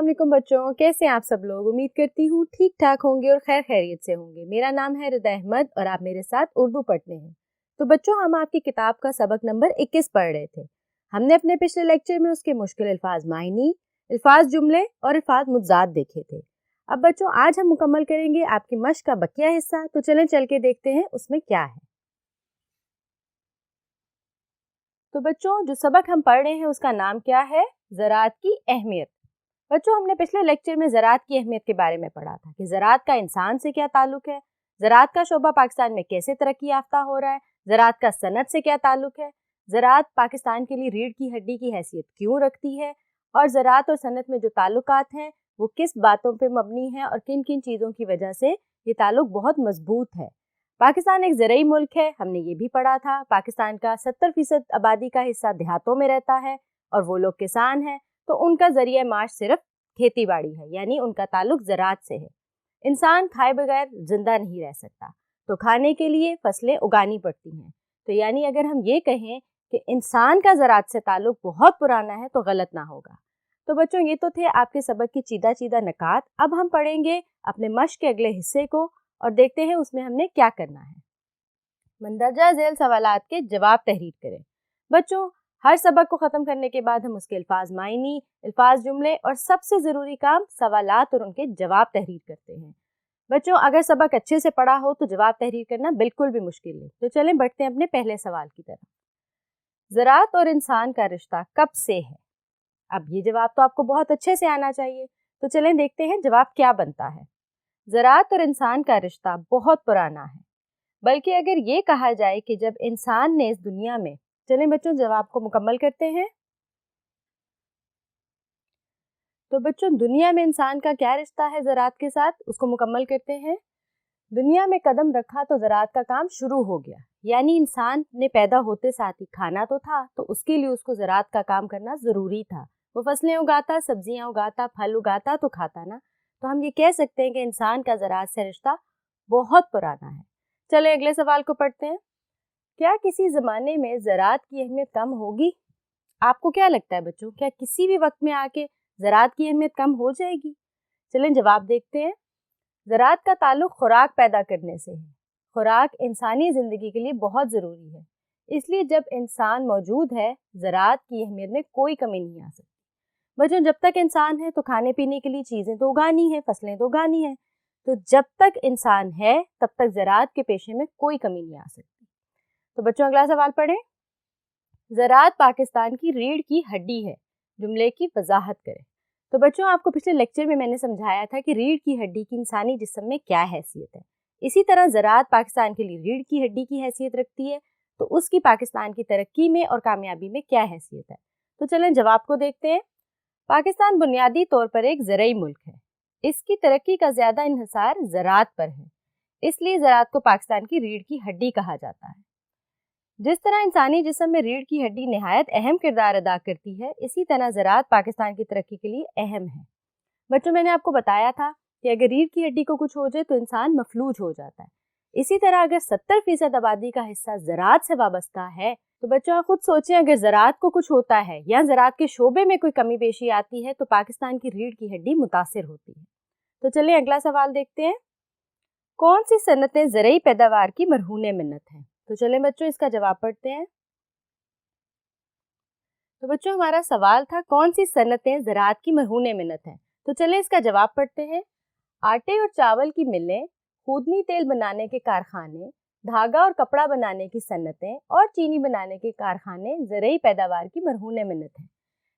अस्सलाम वालेकुम बच्चों, कैसे हैं आप सब लोग। उम्मीद करती हूँ ठीक ठाक होंगे और खैर खैरियत से होंगे। मेरा नाम है रिदा अहमद और आप मेरे साथ उर्दू पढ़ते हैं। तो बच्चों, हम आपकी किताब का सबक नंबर 21 पढ़ रहे थे। हमने अपने पिछले लेक्चर में उसके मुश्किल अल्फाज मायनी, अल्फाज जुमले और अल्फाज मुज्जात देखे थे। अब बच्चों, आज हम मुकम्मल करेंगे आपकी मश्क का बकिया हिस्सा। तो चलें चल के देखते हैं उसमें क्या है। तो बच्चों, जो सबक हम पढ़ रहे हैं उसका नाम क्या है? ज़राअत की अहमियत। बच्चों, हमने पिछले लेक्चर में ज़राअत की अहमियत के बारे में पढ़ा था कि ज़राअत का इंसान से क्या ताल्लुक है, ज़राअत का शोबा पाकिस्तान में कैसे तरक्की याफ्ता हो रहा है, ज़राअत का सनत से क्या ताल्लुक है, ज़राअत पाकिस्तान के लिए रीढ़ की हड्डी की हैसियत क्यों रखती है, और ज़राअत और सनत में जो ताल्लुकात हैं वो किस बातों पर मबनी हैं और किन किन चीज़ों की वजह से ये ताल्लुक बहुत मजबूत है। पाकिस्तान एक ज़रई मुल्क है, हमने ये भी पढ़ा था। पाकिस्तान का 70% आबादी का हिस्सा देहातों में रहता है और वो लोग किसान हैं, तो उनका ज़रिया माश सिर्फ खेती बाड़ी है, यानी उनका ताल्लुक ज़राअत से है। इंसान खाए बगैर जिंदा नहीं रह सकता, तो खाने के लिए फसलें उगानी पड़ती हैं। तो यानी अगर हम ये कहें कि इंसान का ज़राअत से ताल्लुक बहुत पुराना है तो गलत ना होगा। तो बच्चों, ये तो थे आपके सबक की चीदा चीदा नकात। अब हम पढ़ेंगे अपने मश्क के अगले हिस्से को और देखते हैं उसमें हमने क्या करना है। मंदरजा झेल सवालात के जवाब तहरीर करें। बच्चों, हर सबक को ख़त्म करने के बाद हम उसके अल्फाज मायनी, अल्फाज जुमले और सबसे ज़रूरी काम सवालात और उनके जवाब तहरीर करते हैं। बच्चों, अगर सबक अच्छे से पढ़ा हो तो जवाब तहरीर करना बिल्कुल भी मुश्किल नहीं। तो चलें बढ़ते हैं अपने पहले सवाल की तरफ। ज़राअत और इंसान का रिश्ता कब से है? अब ये जवाब तो आपको बहुत अच्छे से आना चाहिए। तो चलें देखते हैं जवाब क्या बनता है। ज़राअत और इंसान का रिश्ता बहुत पुराना है, बल्कि अगर ये कहा जाए कि जब इंसान ने इस दुनिया में, चलें बच्चों जवाब को मुकम्मल करते हैं। तो बच्चों, दुनिया में इंसान का क्या रिश्ता है ज़राअत के साथ, उसको मुकम्मल करते हैं। दुनिया में कदम रखा तो ज़राअत का काम शुरू हो गया, यानी इंसान ने पैदा होते साथ ही खाना तो था, तो उसके लिए उसको ज़राअत का काम करना ज़रूरी था। वो फसलें उगाता, सब्जियां उगाता, फल उगाता तो खाता ना। तो हम ये कह सकते हैं कि इंसान का ज़राअत से रिश्ता बहुत पुराना है। चले अगले सवाल को पढ़ते हैं। क्या किसी ज़माने में ज़राअत की अहमियत कम होगी? आपको क्या लगता है बच्चों, क्या किसी भी वक्त में आके ज़राअत की अहमियत कम हो जाएगी? चलें जवाब देखते हैं। ज़राअत का ताल्लुक खुराक पैदा करने से है। खुराक इंसानी ज़िंदगी के लिए बहुत ज़रूरी है, इसलिए जब इंसान मौजूद है ज़राअत की अहमियत में कोई कमी नहीं आ सकती। बच्चों, जब तक इंसान है तो खाने पीने के लिए चीज़ें तो उगानी है, फसलें तो उगानी है। तो जब तक इंसान है तब तक ज़राअत के पेशे में कोई कमी नहीं आ सकती। तो बच्चों, अगला सवाल पढ़ें। ज़राअत पाकिस्तान की रीढ़ की हड्डी है, जुमले की वजाहत करें। तो बच्चों, आपको पिछले लेक्चर में मैंने समझाया था कि रीढ़ की हड्डी की इंसानी जिस्म में क्या हैसियत है। इसी तरह ज़राअत पाकिस्तान के लिए रीढ़ की हड्डी की हैसियत रखती है, तो उसकी पाकिस्तान की तरक्की में और कामयाबी में क्या हैसियत है। तो चलें जवाब को देखते हैं। पाकिस्तान बुनियादी तौर पर एक ज़रई मुल्क है। इसकी तरक्की का ज़्यादा इन्हिसार ज़राअत पर है, इसलिए ज़राअत को पाकिस्तान की रीढ़ की हड्डी कहा जाता है। जिस तरह इंसानी जिस्म में रीढ़ की हड्डी निहायत अहम किरदार अदा करती है, इसी तरह ज़राअत पाकिस्तान की तरक्की के लिए अहम है। बच्चों, मैंने आपको बताया था कि अगर रीढ़ की हड्डी को कुछ हो जाए तो इंसान मफलूज हो जाता है। इसी तरह अगर 70% आबादी का हिस्सा ज़राअत से वाबस्ता है, तो बच्चों आप खुद सोचें, अगर ज़राअत को कुछ होता है या ज़राअत के शोबे में कोई कमी पेशी आती है तो पाकिस्तान की रीढ़ की हड्डी मुतासिर होती है। तो चलिए अगला सवाल देखते हैं। कौन सी सनतें ज़रई पैदावार की मरहून मिन्नत हैं? तो चलें बच्चों इसका जवाब पढ़ते हैं। तो बच्चों, हमारा सवाल था कौन सी सनतें ज़राअत की मरहून मिन्नत हैं। तो चलें इसका जवाब पढ़ते हैं। आटे और चावल की मिलें, खूदनी तेल बनाने के कारखाने, धागा और कपड़ा बनाने की सनतें और चीनी बनाने के कारखाने ज़रई पैदावार की मरहून मिन्नत हैं।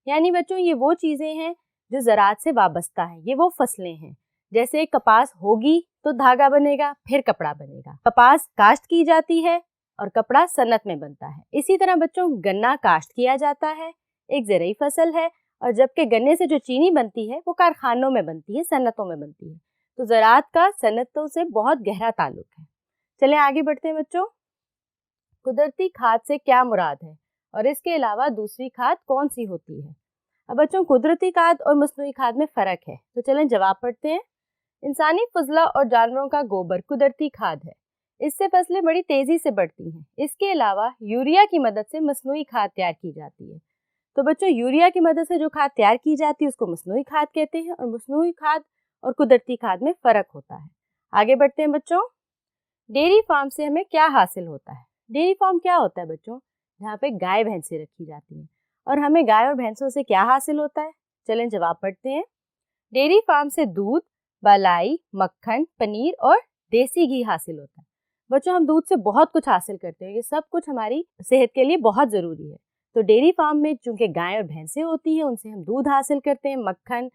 यानी बच्चों, ये वो चीज़ें हैं जो ज़राअत से वाबस्ता है, ये वो फसलें हैं। जैसे कपास होगी तो धागा बनेगा, फिर कपड़ा बनेगा। कपास काश्त की जाती है और कपड़ा सनत में बनता है। इसी तरह बच्चों, गन्ना काश्त किया जाता है, एक ज़रई फसल है, और जबकि गन्ने से जो चीनी बनती है वो कारखानों में बनती है, सनतों में बनती है। तो ज़राअत का सनतों से बहुत गहरा ताल्लुक है। चलें आगे बढ़ते हैं बच्चों। कुदरती खाद से क्या मुराद है और इसके अलावा दूसरी खाद कौन सी होती है? अब बच्चों, कुदरती खाद और मस्नूई खाद में फ़र्क है, तो चलें जवाब पढ़ते हैं। इंसानी फजला और जानवरों का गोबर कुदरती खाद है, इससे फसलें बड़ी तेज़ी से बढ़ती हैं। इसके अलावा यूरिया की मदद से मस्नूई खाद तैयार की जाती है। تو بچوں یوریا کی مدد سے جو کھاد تیار کی جاتی ہے اس کو مصنوعی کھاد کہتے ہیں، اور مصنوعی کھاد اور قدرتی کھاد میں فرق ہوتا ہے۔ آگے بڑھتے ہیں بچوں، ڈیری فارم سے ہمیں کیا حاصل ہوتا ہے؟ ڈیری فارم کیا ہوتا ہے بچوں؟ جہاں پہ گائے بھینسیں رکھی جاتی ہیں، اور ہمیں گائے اور بھینسوں سے کیا حاصل ہوتا ہے؟ چلیں جواب پڑھتے ہیں۔ ڈیری فارم سے دودھ، ملائی، مکھن، پنیر اور دیسی گھی حاصل ہوتا ہے۔ بچوں ہم دودھ سے بہت کچھ حاصل کرتے ہیں، یہ سب کچھ ہماری صحت کے لیے بہت ضروری ہے۔ تو ڈیری فارم میں چونکہ گائے اور بھینسیں ہوتی ہیں، ان سے ہم دودھ حاصل کرتے ہیں، مکھن،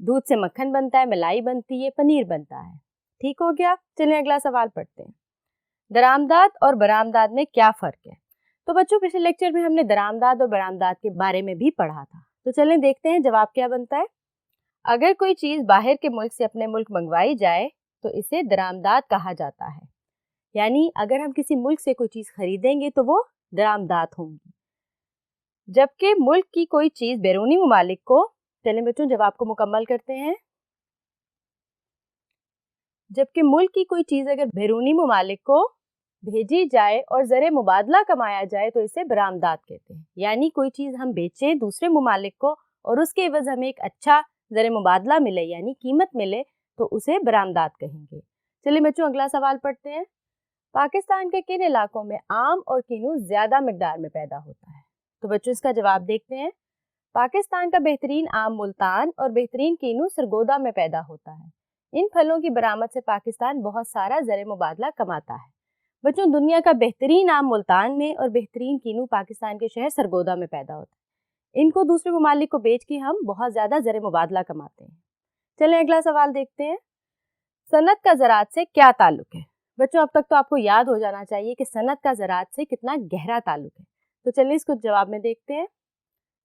دودھ سے مکھن بنتا ہے، ملائی بنتی ہے، پنیر بنتا ہے۔ ٹھیک ہو گیا؟ چلیں اگلا سوال پڑھتے ہیں۔ درآمدات اور برآمدات میں کیا فرق ہے؟ تو بچوں پچھلے لیکچر میں ہم نے درآمدات اور برآمدات کے بارے میں بھی پڑھا تھا، تو چلیں دیکھتے ہیں جواب کیا بنتا ہے۔ اگر کوئی چیز باہر کے ملک سے اپنے ملک منگوائی جائے تو اسے درآمدات کہا جاتا ہے، یعنی اگر ہم کسی ملک سے کوئی چیز خریدیں گے تو وہ درآمدات ہوں گی، جبکہ ملک کی کوئی چیز بیرونی ممالک کو، چلیں بچوں جواب کو مکمل کرتے ہیں، جبکہ ملک کی کوئی چیز اگر بیرونی ممالک کو بھیجی جائے اور زر مبادلہ کمایا جائے تو اسے برآمدات کہتے ہیں، یعنی کوئی چیز ہم بیچیں دوسرے ممالک کو اور اس کے عوض ہمیں ایک اچھا زر مبادلہ ملے یعنی قیمت ملے تو اسے برآمدات کہیں گے۔ چلیے بچوں اگلا سوال پڑھتے ہیں۔ پاکستان کے کن علاقوں میں آم اور کینو زیادہ مقدار میں پیدا ہوتا ہے؟ تو بچوں اس کا جواب دیکھتے ہیں۔ پاکستان کا بہترین آم ملتان اور بہترین کینو سرگودا میں پیدا ہوتا ہے۔ ان پھلوں کی برآمد سے پاکستان بہت سارا زر مبادلہ کماتا ہے۔ بچوں دنیا کا بہترین آم ملتان میں اور بہترین کینو پاکستان کے شہر سرگودا میں پیدا ہوتا ہے۔ ان کو دوسرے ممالک کو بیچ کے ہم بہت زیادہ زر مبادلہ کماتے ہیں۔ چلیں اگلا سوال دیکھتے ہیں۔ صنعت کا زراعت سے کیا تعلق ہے؟ بچوں اب تک تو آپ کو یاد ہو جانا چاہیے کہ صنعت کا زراعت سے کتنا گہرا تعلق ہے، تو چلیے اس کو جواب میں دیکھتے ہیں۔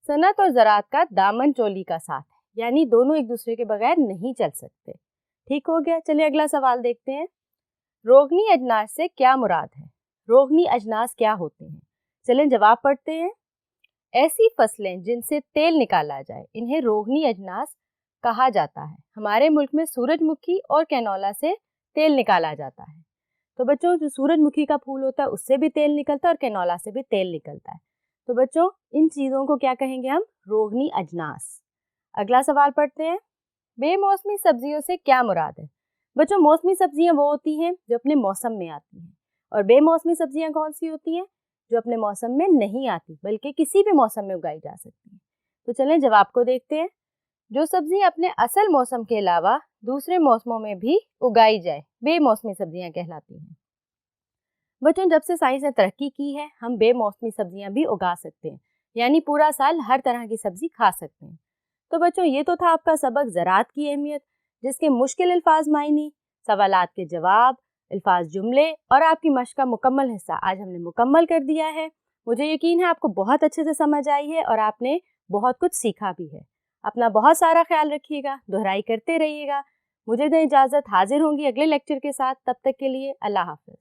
صنعت اور زراعت کا دامن چولی کا ساتھ ہے، یعنی دونوں ایک دوسرے کے بغیر نہیں چل سکتے۔ ٹھیک ہو گیا؟ چلیے اگلا سوال دیکھتے ہیں۔ روغنی اجناس سے کیا مراد ہے؟ روغنی اجناس کیا ہوتے ہیں؟ چلیں جواب پڑھتے ہیں۔ ایسی فصلیں جن سے تیل نکالا جائے انہیں روغنی اجناس کہا جاتا ہے۔ ہمارے ملک میں سورج مکھی اور کینولا سے تیل نکالا جاتا ہے۔ تو بچوں جو سورج مکھی کا پھول ہوتا ہے اس سے بھی تیل نکلتا ہے اور کینولا سے بھی تیل نکلتا ہے۔ تو بچوں ان چیزوں کو کیا کہیں گے ہم؟ روغنی اجناس۔ اگلا سوال پڑھتے ہیں۔ بے موسمی سبزیوں سے کیا مراد ہے؟ بچوں موسمی سبزیاں وہ ہوتی ہیں جو اپنے موسم میں آتی ہیں، اور بے موسمی سبزیاں کون سی ہوتی ہیں؟ جو اپنے موسم میں نہیں آتی بلکہ کسی بھی موسم میں اگائی جا سکتی ہیں۔ تو چلیں جواب کو دیکھتے ہیں۔ جو سبزیاں اپنے اصل موسم کے علاوہ دوسرے موسموں میں بھی اگائی جائے بے موسمی سبزیاں کہلاتی ہیں۔ بچوں جب سے سائنس نے ترقی کی ہے ہم بے موسمی سبزیاں بھی اگا سکتے ہیں، یعنی پورا سال ہر طرح کی سبزی کھا سکتے ہیں۔ تو بچوں یہ تو تھا آپ کا سبق زراعت کی اہمیت، جس کے مشکل الفاظ معنی، سوالات کے جواب، الفاظ جملے اور آپ کی مشق کا مکمل حصہ آج ہم نے مکمل کر دیا ہے۔ مجھے یقین ہے آپ کو بہت اچھے سے سمجھ آئی ہے اور آپ نے بہت کچھ سیکھا بھی ہے۔ اپنا بہت سارا خیال رکھیے گا، دہرائی کرتے رہیے گا۔ مجھے دیں اجازت، حاضر ہوں گی اگلے لیکچر کے ساتھ، تب تک کے لیے اللہ حافظ۔